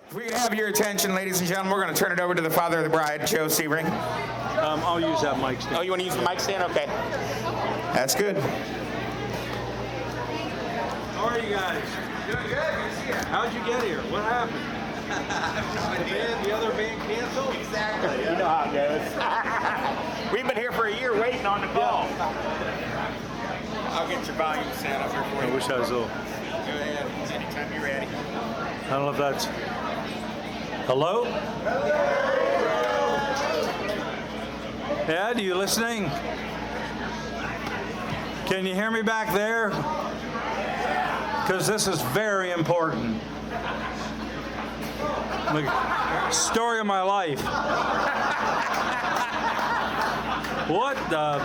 If we could have your attention, ladies and gentlemen, we're going to turn it over to the father of the bride, Joe Sebring. I'll use that mic stand. Oh, you want to use the mic stand? Okay. That's good. How are you guys? Doing good. Good to see you. How'd you get here? What happened? The other band canceled? Exactly. You know how it goes. We've been here for a year waiting on the call. I'll get your volume set up here for you. I wish I was a little. Go ahead. Anytime you're ready. I don't know if that's. Hello? Ed, are you listening? Can you hear me back there? Because this is very important. The story of my life. What the?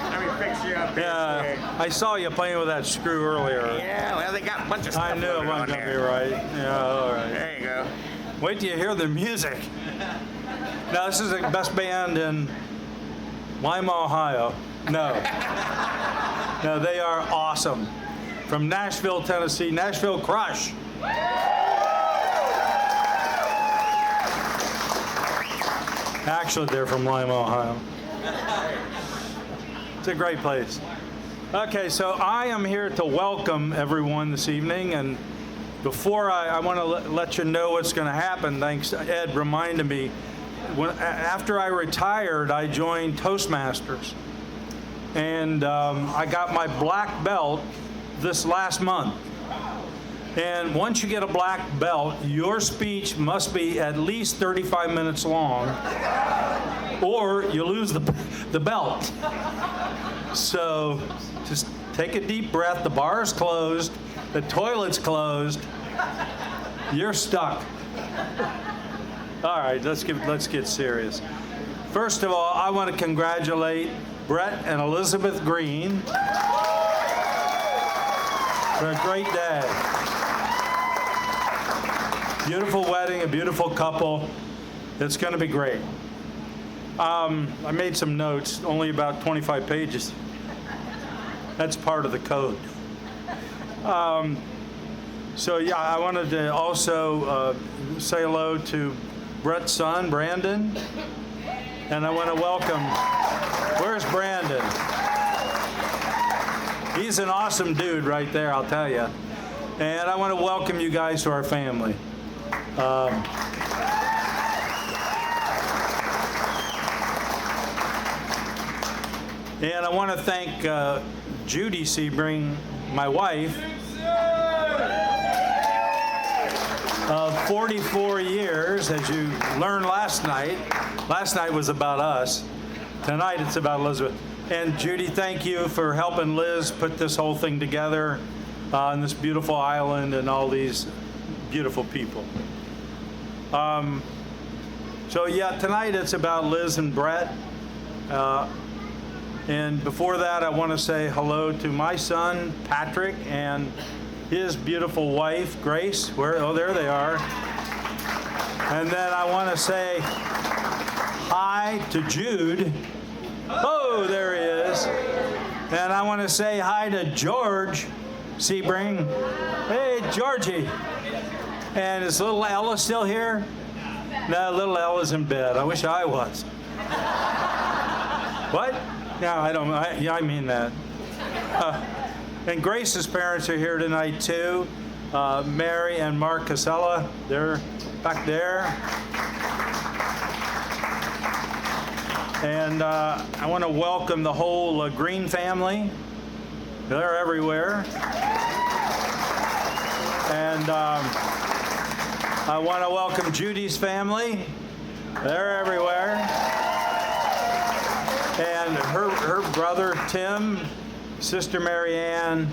Let me fix you up here. Yeah, I saw you playing with that screw earlier. Yeah, well, they got a bunch of stuff I knew it loaded on wasn't going to be there. right. Yeah, all right. There you go. Wait till you hear the music. Now, this is the best band in Lima, Ohio. No. No, they are awesome. From Nashville, Tennessee, Nashville Crush. Actually, they're from Lima, Ohio. It's a great place. Okay, so I am here to welcome everyone this evening, and before I want to let you know what's going to happen, thanks to Ed reminded me, after I retired, I joined Toastmasters, and I got my black belt this last month. And once you get a black belt, your speech must be at least 35 minutes long, or you lose the belt. So just take a deep breath. The bar is closed. The toilet's closed. You're stuck. All right, let's get serious. First of all, I want to congratulate Brett and Elizabeth Green for a great day. Beautiful wedding, a beautiful couple. It's going to be great. I made some notes, only about 25 pages. That's part of the code. So yeah, I wanted to also say hello to Brett's son, Brandon. And I want to welcome, where's Brandon? He's an awesome dude right there, I'll tell you. And I want to welcome you guys to our family. And I want to thank Judy Sebring, my wife, of 44 years, as you learned last night. Last night was about us. Tonight it's about Elizabeth. And Judy, thank you for helping Liz put this whole thing together on this beautiful island and all these beautiful people. So yeah, tonight it's about Liz and Brett. And before that, I want to say hello to my son, Patrick, and his beautiful wife, Grace. Oh, there they are. And then I want to say hi to Jude. Oh, there he is. And I want to say hi to George Sebring. Hey, Georgie. And is little Ella still here? No, little Ella's in bed. I wish I was. What? Yeah, I mean that. And Grace's parents are here tonight too. Mary and Mark Casella, they're back there. And I want to welcome the whole Green family. They're everywhere. And I want to welcome Judy's family. They're everywhere. And her brother Tim, sister Mary Ann,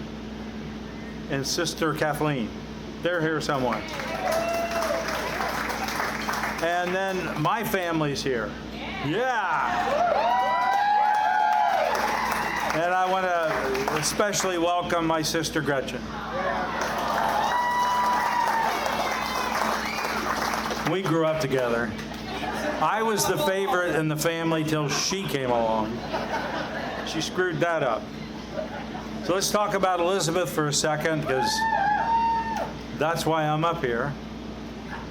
and sister Kathleen. They're here somewhere. And then my family's here. Yeah! And I want to especially welcome my sister Gretchen. We grew up together. I was the favorite in the family till she came along. She screwed that up. So let's talk about Elizabeth for a second, because that's why I'm up here.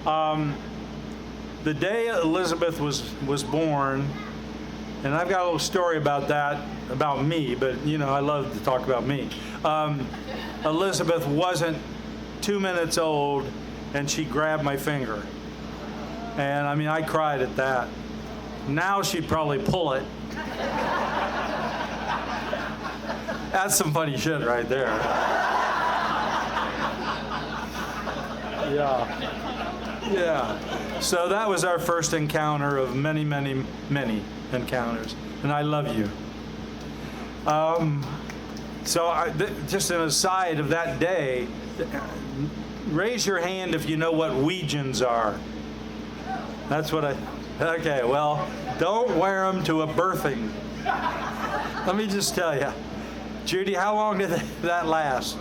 The day Elizabeth was born, and I've got a little story about that, about me, but I love to talk about me. Elizabeth wasn't 2 minutes old, and she grabbed my finger. And I cried at that. Now she'd probably pull it. That's some funny shit right there. Yeah. So that was our first encounter of many, many, many encounters. And I love you. Just an aside of that day, raise your hand if you know what Ouijans are. That's what okay, well, don't wear them to a birthing. Let me just tell you. Judy, how long did that last?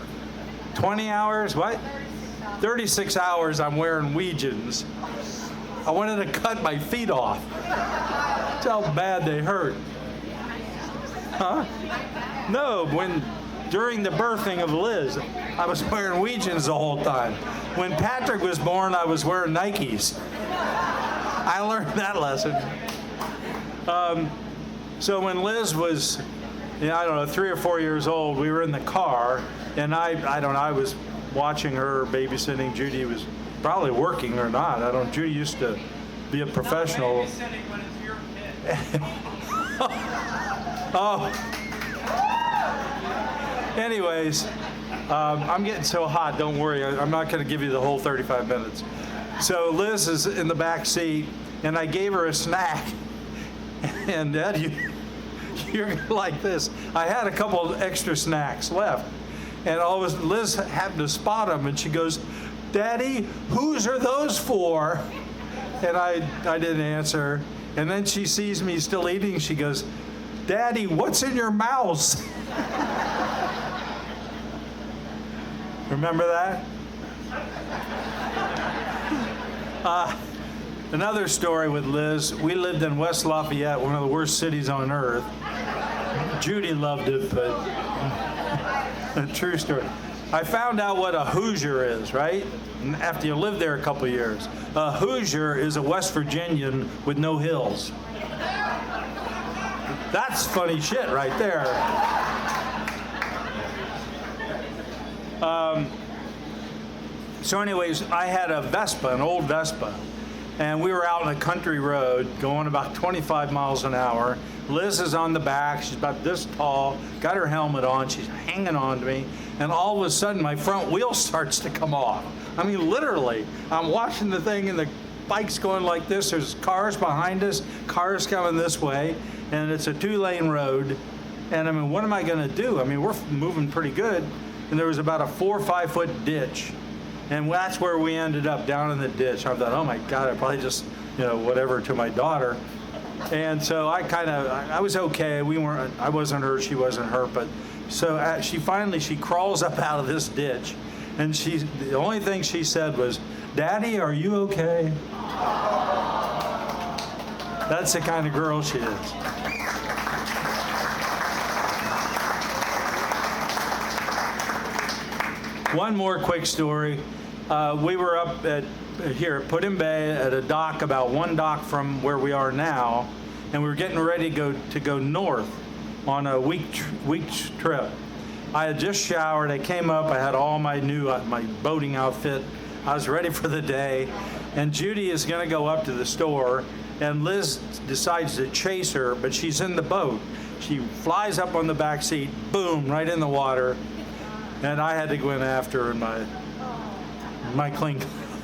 20 hours? What? 36 hours I'm wearing Ouijans. I wanted to cut my feet off. That's how bad they hurt. Huh? No, during the birthing of Liz, I was wearing Ouijans the whole time. When Patrick was born, I was wearing Nikes. I learned that lesson. So when Liz was, 3 or 4 years old, we were in the car, and I was watching her babysitting. Judy was probably working or not. Judy used to be a professional. Not babysitting when it's your kid. Oh. Anyways, I'm getting so hot, don't worry. I'm not going to give you the whole 35 minutes. So Liz is in the back seat, and I gave her a snack. And Ed, you're like this. I had a couple extra snacks left. And Liz happened to spot them, and she goes, "Daddy, whose are those for?" And I didn't answer. And then she sees me still eating. She goes, "Daddy, what's in your mouth?" Remember that? Another story with Liz. We lived in West Lafayette, one of the worst cities on earth. Judy loved it, but a true story. I found out what a Hoosier is, right? After you live there a couple of years. A Hoosier is a West Virginian with no hills. That's funny shit right there. So anyways, I had a Vespa, an old Vespa, and we were out on a country road going about 25 miles an hour. Liz is on the back. She's about this tall, got her helmet on. She's hanging on to me, and all of a sudden my front wheel starts to come off. Literally, I'm watching the thing, and the bike's going like this. There's cars behind us, cars coming this way, and it's a 2-lane road. And what am I going to do? We're moving pretty good, and there was about a 4 or 5 foot ditch. And that's where we ended up, down in the ditch. I thought, oh my God, I probably just, whatever to my daughter. And so I was okay. I wasn't hurt, she wasn't hurt. But so she crawls up out of this ditch. And the only thing she said was, "Daddy, are you okay?" That's the kind of girl she is. One more quick story. We were up here at Put-in Bay at a dock, about one dock from where we are now, and we were getting ready to go north on a week trip. I had just showered. I came up. I had all my my boating outfit. I was ready for the day, and Judy is going to go up to the store, and Liz decides to chase her, but she's in the boat. She flies up on the back seat, boom, right in the water, and I had to go in after her in my clean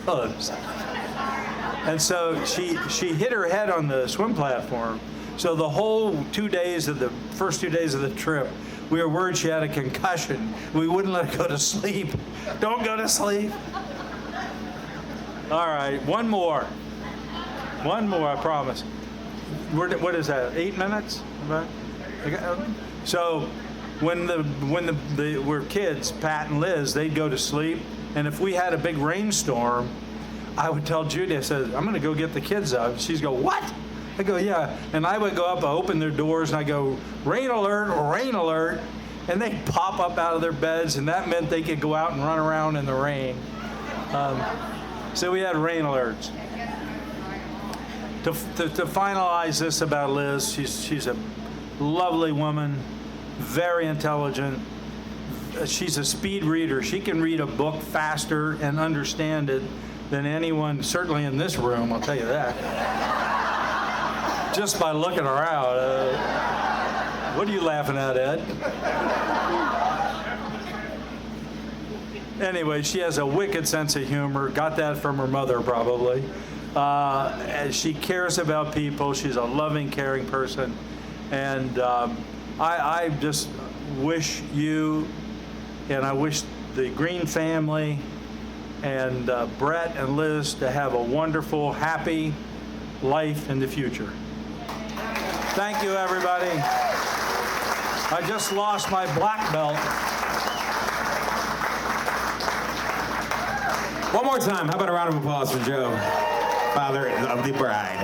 clothes. And so she hit her head on the swim platform. So the whole first 2 days of the trip, we were worried she had a concussion. We wouldn't let her go to sleep. Don't go to sleep. All right, one more, I promise. What is that, 8 minutes? So when we're kids, Pat and Liz, they'd go to sleep. And if we had a big rainstorm, I would tell Judy, I said, "I'm going to go get the kids up." She'd go, "What?" I go, "Yeah." And I would go up, I open their doors, and I go, "Rain alert, rain alert." And they'd pop up out of their beds, and that meant they could go out and run around in the rain. So we had rain alerts. To finalize this about Liz, she's a lovely woman, very intelligent. She's a speed reader. She can read a book faster and understand it than anyone, certainly in this room, I'll tell you that. Just by looking around. What are you laughing at, Ed? Anyway, she has a wicked sense of humor. Got that from her mother, probably. And she cares about people. She's a loving, caring person. And I just wish you, and I wish the Green family and Brett and Liz to have a wonderful, happy life in the future. Thank you, everybody. I just lost my black belt. One more time. How about a round of applause for Joe, father of the bride?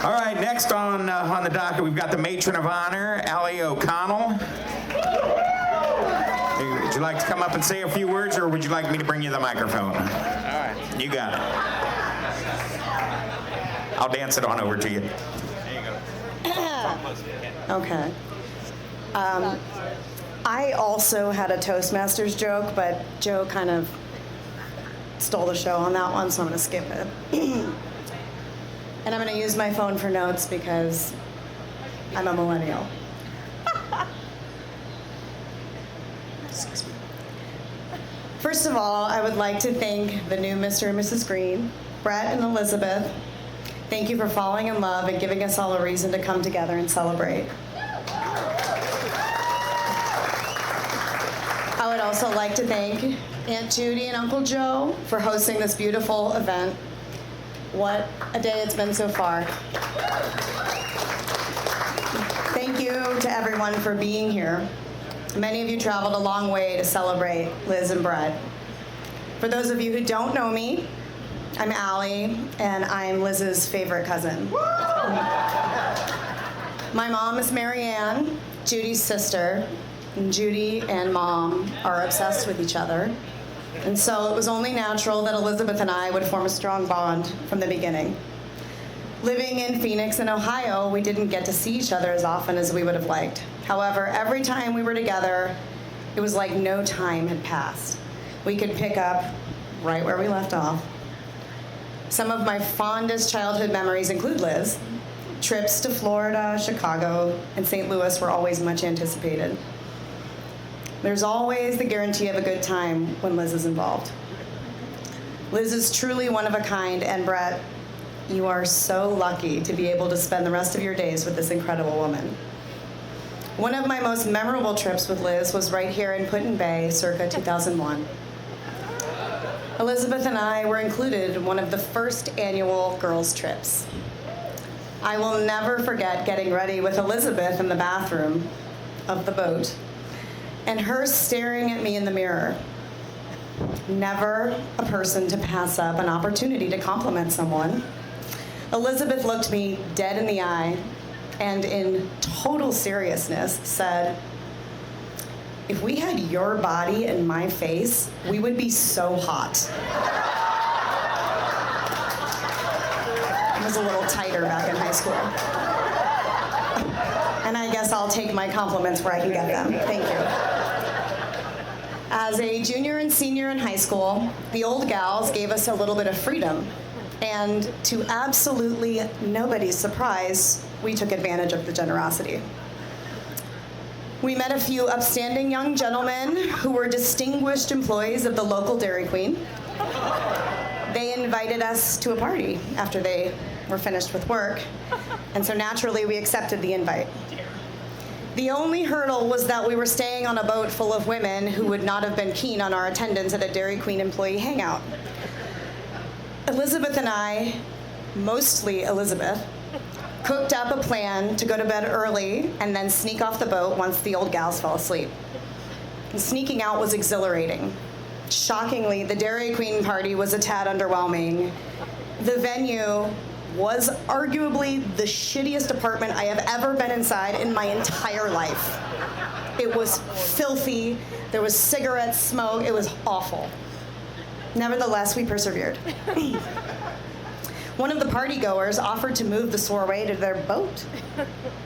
All right, next on the docket, we've got the matron of honor, Allie O'Connell. Would you like to come up and say a few words, or would you like me to bring you the microphone? All right. You got it. I'll dance it on over to you. Okay. I also had a Toastmasters joke, but Joe kind of stole the show on that one, so I'm going to skip it. And I'm going to use my phone for notes because I'm a millennial. Excuse me. First of all, I would like to thank the new Mr. and Mrs. Green, Brett and Elizabeth. Thank you for falling in love and giving us all a reason to come together and celebrate. I would also like to thank Aunt Judy and Uncle Joe for hosting this beautiful event. What a day it's been so far. Thank you to everyone for being here. Many of you traveled a long way to celebrate Liz and Brett. For those of you who don't know me, I'm Allie, and I'm Liz's favorite cousin. My mom is Marianne, Judy's sister, and Judy and Mom are obsessed with each other. And so it was only natural that Elizabeth and I would form a strong bond from the beginning. Living in Phoenix and Ohio, we didn't get to see each other as often as we would have liked. However, every time we were together, it was like no time had passed. We could pick up right where we left off. Some of my fondest childhood memories include Liz. Trips to Florida, Chicago, and St. Louis were always much anticipated. There's always the guarantee of a good time when Liz is involved. Liz is truly one of a kind, and Brett, you are so lucky to be able to spend the rest of your days with this incredible woman. One of my most memorable trips with Liz was right here in Put in Bay, circa 2001. Elizabeth and I were included in one of the first annual girls' trips. I will never forget getting ready with Elizabeth in the bathroom of the boat and her staring at me in the mirror. Never a person to pass up an opportunity to compliment someone. Elizabeth looked me dead in the eye and in total seriousness said, "If we had your body and my face, we would be so hot." I was a little tighter back in high school. And I guess I'll take my compliments where I can get them. Thank you. As a junior and senior in high school, the old gals gave us a little bit of freedom. And to absolutely nobody's surprise, we took advantage of the generosity. We met a few upstanding young gentlemen who were distinguished employees of the local Dairy Queen. They invited us to a party after they were finished with work, and so naturally we accepted the invite. The only hurdle was that we were staying on a boat full of women who would not have been keen on our attendance at a Dairy Queen employee hangout. Elizabeth and I, mostly Elizabeth, cooked up a plan to go to bed early and then sneak off the boat once the old gals fell asleep. And sneaking out was exhilarating. Shockingly, the Dairy Queen party was a tad underwhelming. The venue was arguably the shittiest apartment I have ever been inside in my entire life. It was filthy, there was cigarette smoke, it was awful. Nevertheless, we persevered. One of the party goers offered to move the soiree to their boat.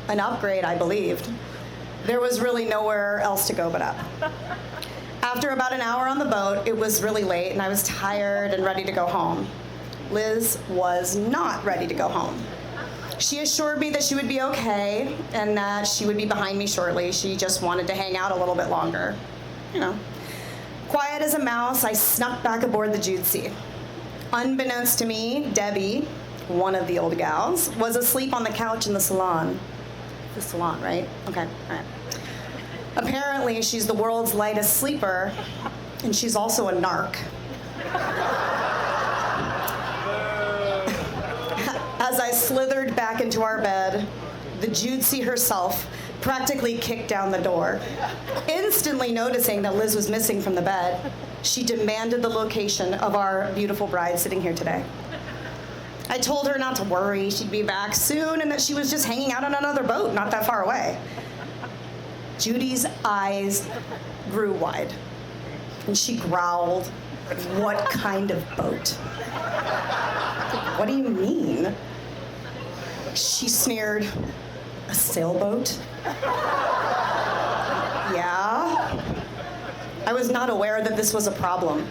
An upgrade, I believed. There was really nowhere else to go but up. After about an hour on the boat, it was really late and I was tired and ready to go home. Liz was not ready to go home. She assured me that she would be okay and that she would be behind me shortly. She just wanted to hang out a little bit longer. You know. Quiet as a mouse, I snuck back aboard the Judesy. Unbeknownst to me, Debbie, one of the old gals, was asleep on the couch in the salon. The salon, right? Okay, all right. Apparently, she's the world's lightest sleeper, and she's also a narc. As I slithered back into our bed, the Judesy herself practically kicked down the door. Instantly noticing that Liz was missing from the bed, she demanded the location of our beautiful bride sitting here today. I told her not to worry, she'd be back soon, and that she was just hanging out on another boat not that far away. Judy's eyes grew wide, and she growled, "What kind of boat?" "What do you mean?" She sneered, "A sailboat?" Yeah? I was not aware that this was a problem.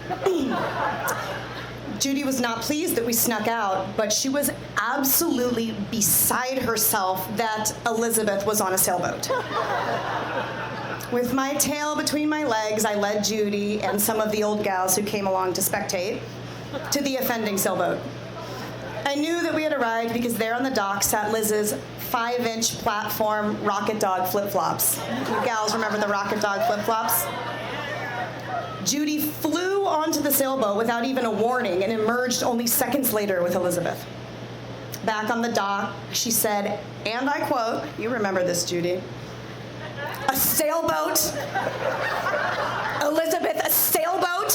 Judy was not pleased that we snuck out, but she was absolutely beside herself that Elizabeth was on a sailboat. With my tail between my legs, I led Judy and some of the old gals who came along to spectate to the offending sailboat. I knew that we had arrived because there on the dock sat Liz's 5-inch platform Rocket Dog flip-flops. You gals remember the Rocket Dog flip-flops? Judy flew onto the sailboat without even a warning and emerged only seconds later with Elizabeth. Back on the dock, she said, and I quote, you remember this, Judy, "A sailboat? Elizabeth, a sailboat?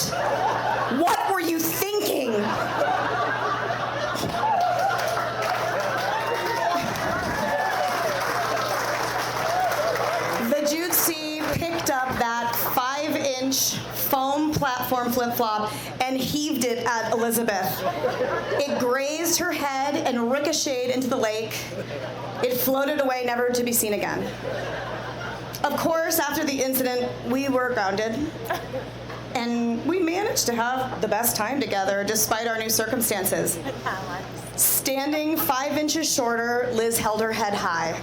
What were you thinking?" The Judesy picked up that 5-inch foam platform flip-flop and heaved it at Elizabeth. It grazed her head and ricocheted into the lake. It floated away, never to be seen again. Of course, after the incident, we were grounded, and we managed to have the best time together despite our new circumstances. Standing 5 inches shorter, Liz held her head high.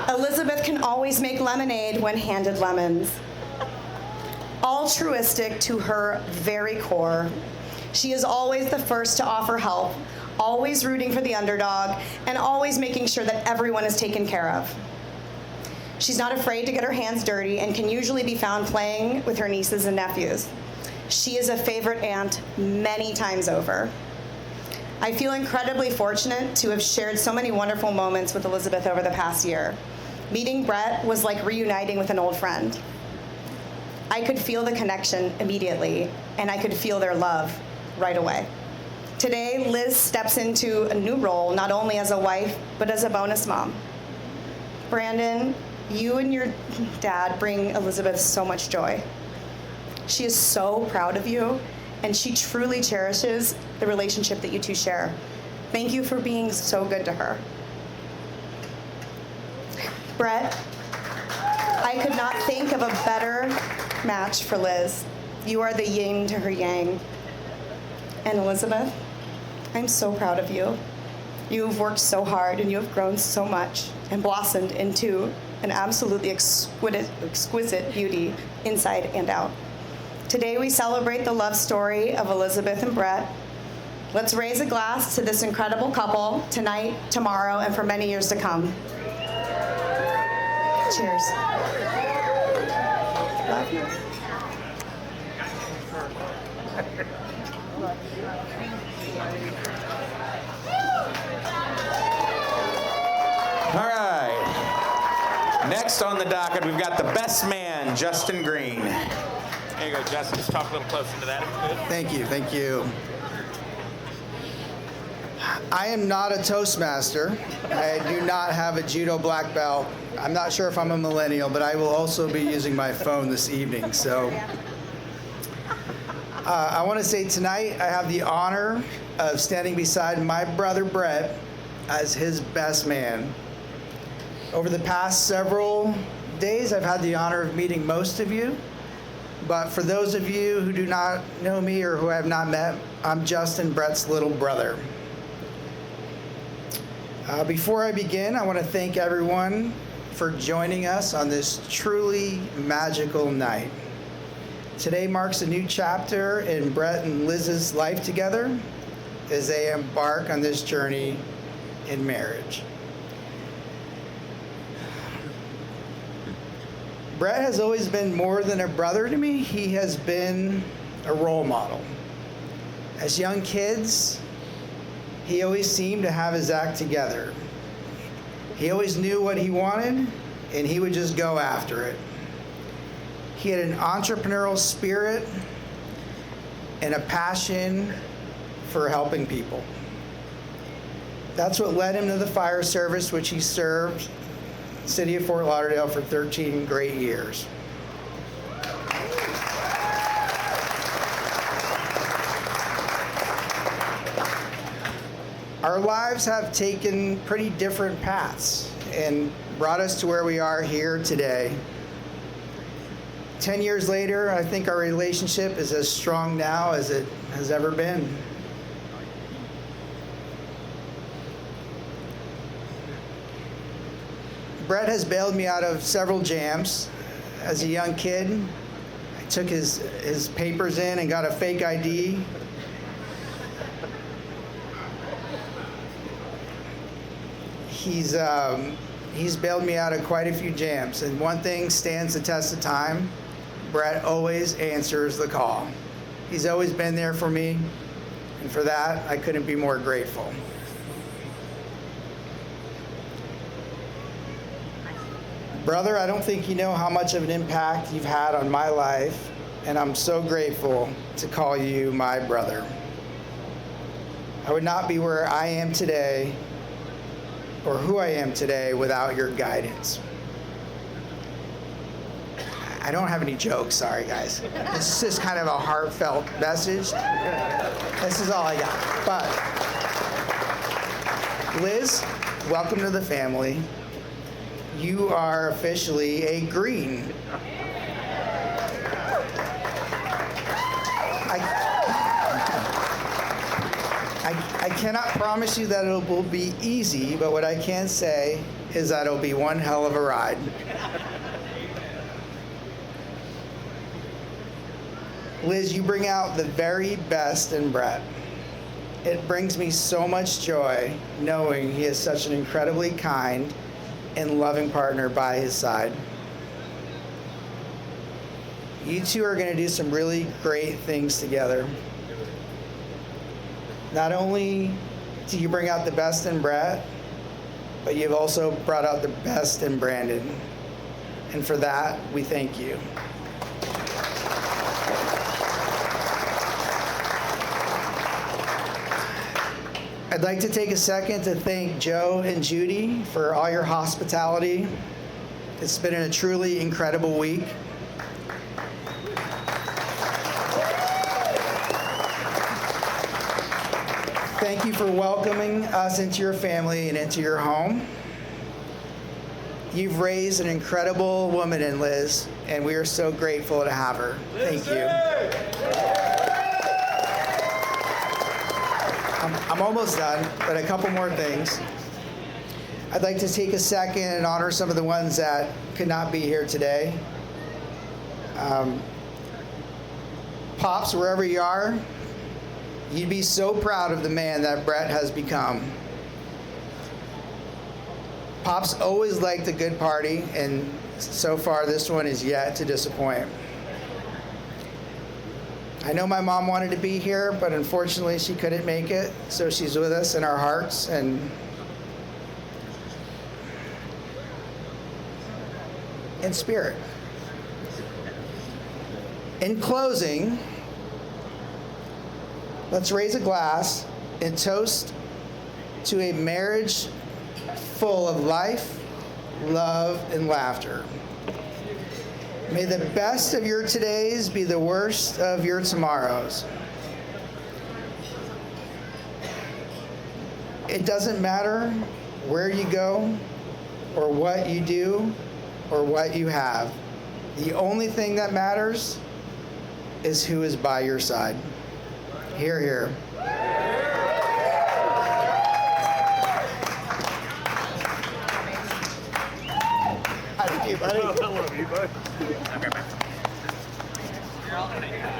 Elizabeth can always make lemonade when handed lemons. Altruistic to her very core, she is always the first to offer help, always rooting for the underdog, and always making sure that everyone is taken care of. She's not afraid to get her hands dirty and can usually be found playing with her nieces and nephews. She is a favorite aunt many times over. I feel incredibly fortunate to have shared so many wonderful moments with Elizabeth over the past year. Meeting Brett was like reuniting with an old friend. I could feel the connection immediately, and I could feel their love right away. Today, Liz steps into a new role, not only as a wife, but as a bonus mom. Brandon, you and your dad bring Elizabeth so much joy. She is so proud of you, and she truly cherishes the relationship that you two share. Thank you for being so good to her. Brett, I could not think of a better match for Liz. You are the yin to her yang. And Elizabeth, I'm so proud of you. You've worked so hard and you have grown so much and blossomed into an absolutely exquisite beauty inside and out. Today we celebrate the love story of Elizabeth and Brett. Let's raise a glass to this incredible couple tonight, tomorrow, and for many years to come. Cheers. Love you. All right. Next on the docket, we've got the best man, Justin Green. There you go, Justin. Just talk a little closer to that. Good. Thank you, thank you. I am not a Toastmaster. I do not have a judo black belt. I'm not sure if I'm a millennial, but I will also be using my phone this evening. So I want to say tonight I have the honor of standing beside my brother Brett as his best man. Over the past several days, I've had the honor of meeting most of you. But for those of you who do not know me or who I have not met, I'm Justin, Brett's little brother. Before I begin, I want to thank everyone for joining us on this truly magical night. Today marks a new chapter in Brett and Liz's life together as they embark on this journey in marriage. Brett has always been more than a brother to me. He has been a role model. As young kids, he always seemed to have his act together. He always knew what he wanted, and he would just go after it. He had an entrepreneurial spirit and a passion for helping people. That's what led him to the fire service, which he served the city of Fort Lauderdale for 13 great years. Our lives have taken pretty different paths and brought us to where we are here today. 10 years later, I think our relationship is as strong now as it has ever been. Brett has bailed me out of several jams. As a young kid, I took his papers in and got a fake ID. He's bailed me out of quite a few jams, and one thing stands the test of time. Brett always answers the call. He's always been there for me, and for that, I couldn't be more grateful. Brother, I don't think you know how much of an impact you've had on my life, and I'm so grateful to call you my brother. I would not be where I am today or who I am today without your guidance. I don't have any jokes, sorry guys. This is just kind of a heartfelt message. This is all I got. But Liz, welcome to the family. You are officially a green. I cannot promise you that it will be easy, but what I can say is that it'll be one hell of a ride. Liz, you bring out the very best in Brett. It brings me so much joy knowing he is such an incredibly kind and loving partner by his side. You two are going to do some really great things together. Not only do you bring out the best in Brett, but you've also brought out the best in Brandon. And for that, we thank you. I'd like to take a second to thank Joe and Judy for all your hospitality. It's been a truly incredible week. Thank you for welcoming us into your family and into your home. You've raised an incredible woman in Liz, and we are so grateful to have her. Thank you. I'm almost done, but a couple more things. I'd like to take a second and honor some of the ones that could not be here today. Pops, wherever you are, you'd be so proud of the man that Brett has become. Pops always liked a good party, and so far this one is yet to disappoint. I know my mom wanted to be here, but unfortunately she couldn't make it, so she's with us in our hearts and in spirit. In closing, let's raise a glass and toast to a marriage full of life, love, and laughter. May the best of your todays be the worst of your tomorrows. It doesn't matter where you go or what you do or what you have. The only thing that matters is who is by your side. Hear, hear.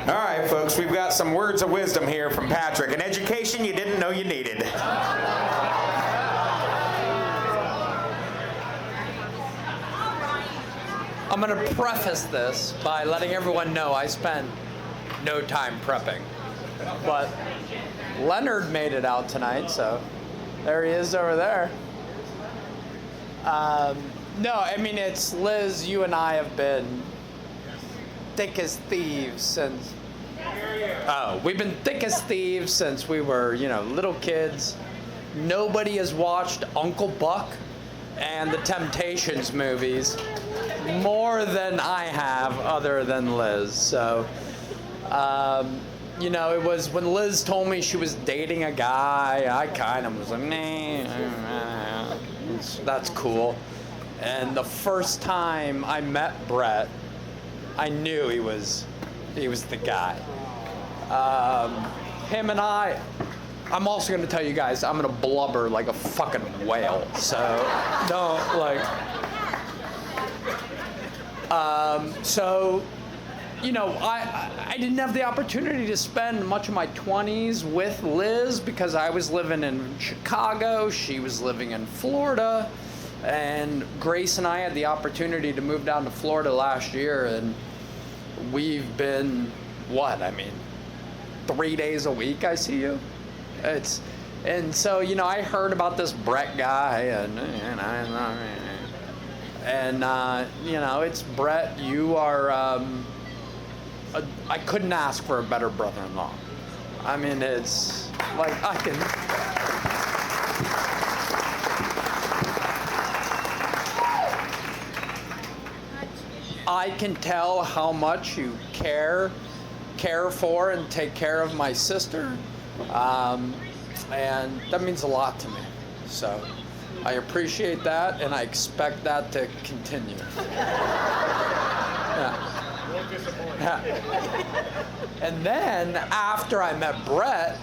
All right, folks, we've got some words of wisdom here from Patrick. An education you didn't know you needed. I'm going to preface this by letting everyone know I spent no time prepping. But Leonard made it out tonight, so there he is over there. No, I mean, it's Liz, you and I have been thick as thieves since... Oh, we've been thick as thieves since we were, little kids. Nobody has watched Uncle Buck and the Temptations movies more than I have, other than Liz. So, it was when Liz told me she was dating a guy, I kind of was like, nah, that's cool. And the first time I met Brett, I knew he was the guy. Him and I'm also going to tell you guys, I'm going to blubber like a fucking whale. So, don't, I didn't have the opportunity to spend much of my 20s with Liz because I was living in Chicago, she was living in Florida, and Grace and I had the opportunity to move down to Florida last year, and we've been, 3 days a week I see you? And so, I heard about this Brett guy, and it's Brett. You are, I couldn't ask for a better brother-in-law. I mean, it's like, I can tell how much you care for and take care of my sister, and that means a lot to me. So I appreciate that, and I expect that to continue. Yeah. And then after I met Brett,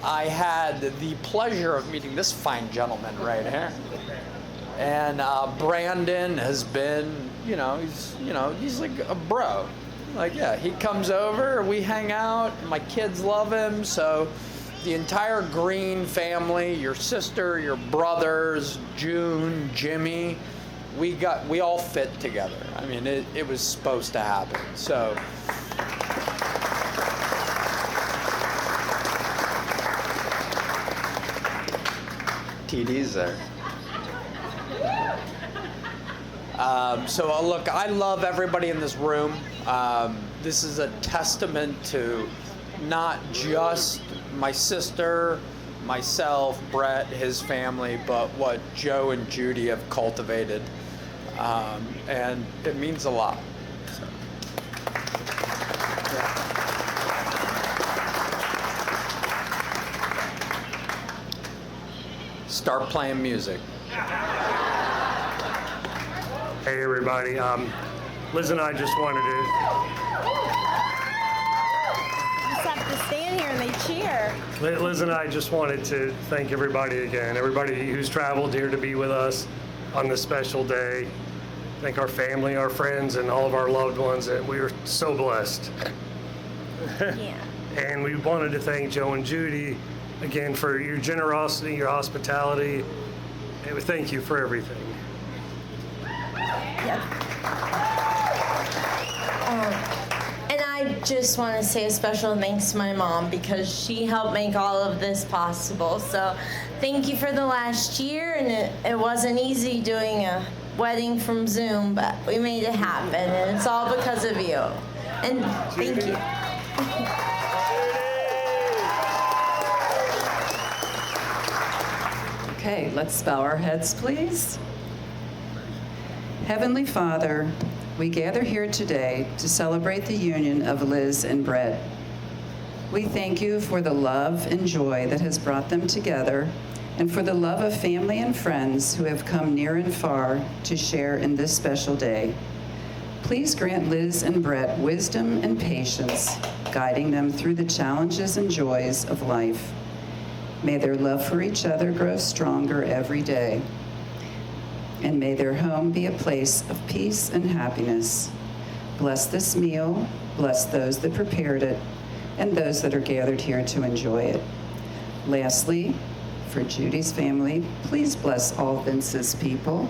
I had the pleasure of meeting this fine gentleman right here. And Brandon has been, he's like a bro. He comes over, we hang out, my kids love him, so the entire Green family, your sister, your brothers, June, Jimmy, we all fit together. I mean, it was supposed to happen, so. TD's there. Look, I love everybody in this room. This is a testament to not just my sister, myself, Brett, his family, but what Joe and Judy have cultivated. And it means a lot. So. Yeah. Start playing music. Hey everybody, Liz and I just wanted to... You just have to stand here and they cheer. Liz and I just wanted to thank everybody again, everybody who's traveled here to be with us on this special day. Thank our family, our friends, and all of our loved ones, and we are so blessed. Yeah. And we wanted to thank Joe and Judy again for your generosity, your hospitality, and we thank you for everything. Yep. And I just want to say a special thanks to my mom because she helped make all of this possible. So thank you for the last year, and it wasn't easy doing a wedding from Zoom, but we made it happen, and it's all because of you. And thank you. Okay, let's bow our heads, please. Heavenly Father, we gather here today to celebrate the union of Liz and Brett. We thank you for the love and joy that has brought them together, and for the love of family and friends who have come near and far to share in this special day. Please grant Liz and Brett wisdom and patience, guiding them through the challenges and joys of life. May their love for each other grow stronger every day. And may their home be a place of peace and happiness. Bless this meal, bless those that prepared it, and those that are gathered here to enjoy it. Lastly, for Judy's family, please bless all Vince's people.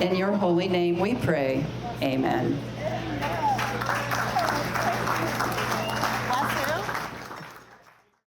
In your holy name we pray, amen.